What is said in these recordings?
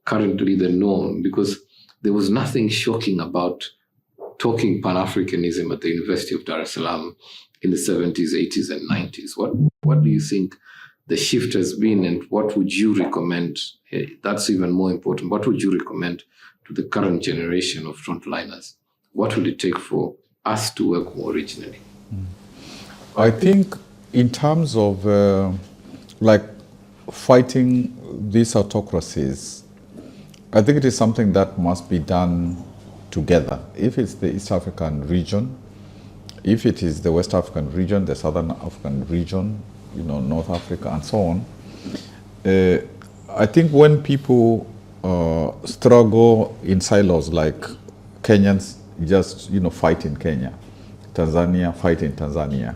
currently the norm, because there was nothing shocking about talking Pan-Africanism at the University of Dar es Salaam in the 70s, 80s, and 90s. What do you think the shift has been, and what would you recommend? That's even more important. What would you recommend to the current generation of frontliners? What will it take for us to work more originally? I think in terms of fighting these autocracies, I think it is something that must be done together. If it's the East African region, if it is the West African region, the Southern African region, North Africa and so on, I think when people struggle in silos, like Kenyans just, fight in Kenya, Tanzania fight in Tanzania,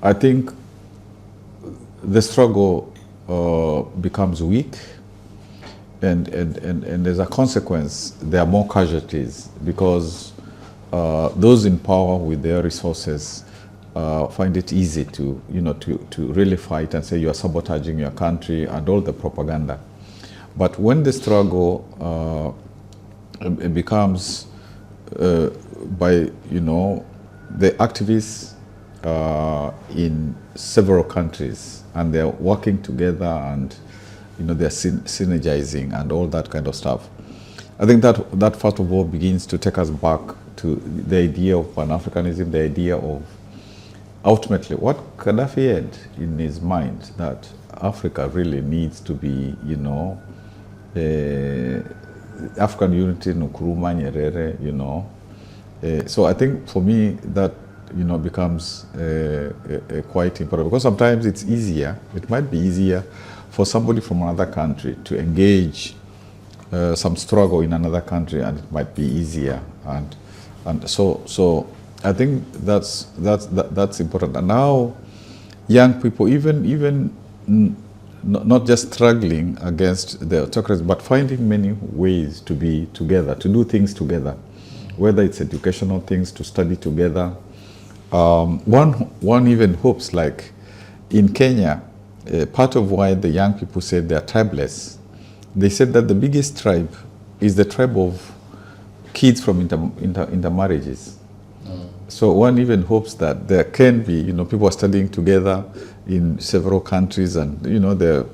I think the struggle becomes weak, and as a consequence, there are more casualties, because those in power with their resources find it easy to really fight and say you are sabotaging your country and all the propaganda. But when the struggle becomes by the activists in several countries, and they're working together, and they're synergizing and all that kind of stuff, I think that first of all begins to take us back to the idea of Pan-Africanism, the idea of ultimately what Gaddafi had in his mind, that Africa really needs to be, African unity, Nkrumah, Nyerere, so I think for me that, becomes quite important, because sometimes it might be easier for somebody from another country to engage some struggle in another country, and it might be easier, and so I think that's important. And now young people, even not just struggling against the autocracy, but finding many ways to be together, to do things together, whether it's educational things, to study together. One even hopes, like in Kenya, part of why the young people said they are tribeless, they said that the biggest tribe is the tribe of kids from intermarriages. So one even hopes that there can be, people are studying together in several countries, and they're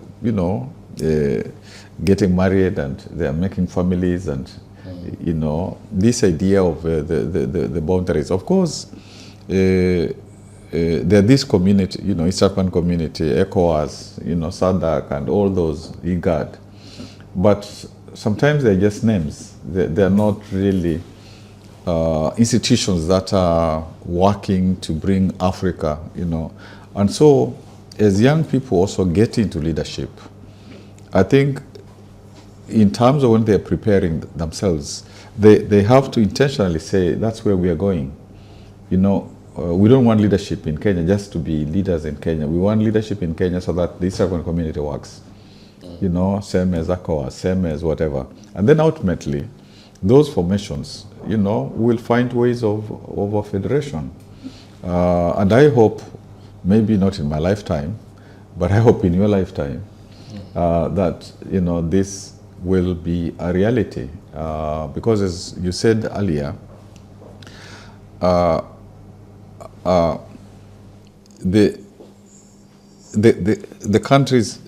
getting married, and they're making families, and this idea of the boundaries. Of course, there are this community, East African community, ECOWAS, SADC, and all those, IGAD. But sometimes they're just names. They're not really institutions that are working to bring Africa, And so, as young people also get into leadership, I think in terms of when they're preparing themselves, they have to intentionally say, that's where we are going. We don't want leadership in Kenya just to be leaders in Kenya. We want leadership in Kenya so that the East African community works. Same as ECOWAS, same as whatever. And then ultimately, those formations, will find ways of a federation. And I hope, maybe not in my lifetime, but I hope in your lifetime, that, this will be a reality. Because as you said earlier, the countries,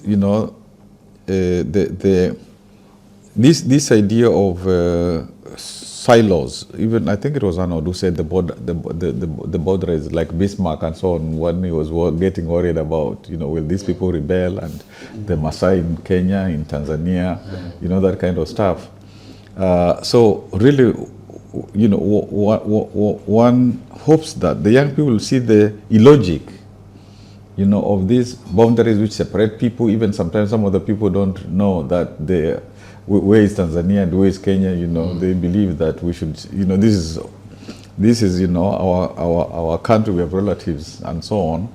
this idea of silos, even I think it was Arnold who said the border is like Bismarck and so on, when he was getting worried about, will these people rebel, and the Maasai in Kenya, in Tanzania, that kind of stuff. So really, one hopes that the young people will see the illogic, of these boundaries which separate people. Even sometimes some of the people don't know that where is Tanzania and where is Kenya. They believe that we should, this is our country. We have relatives and so on.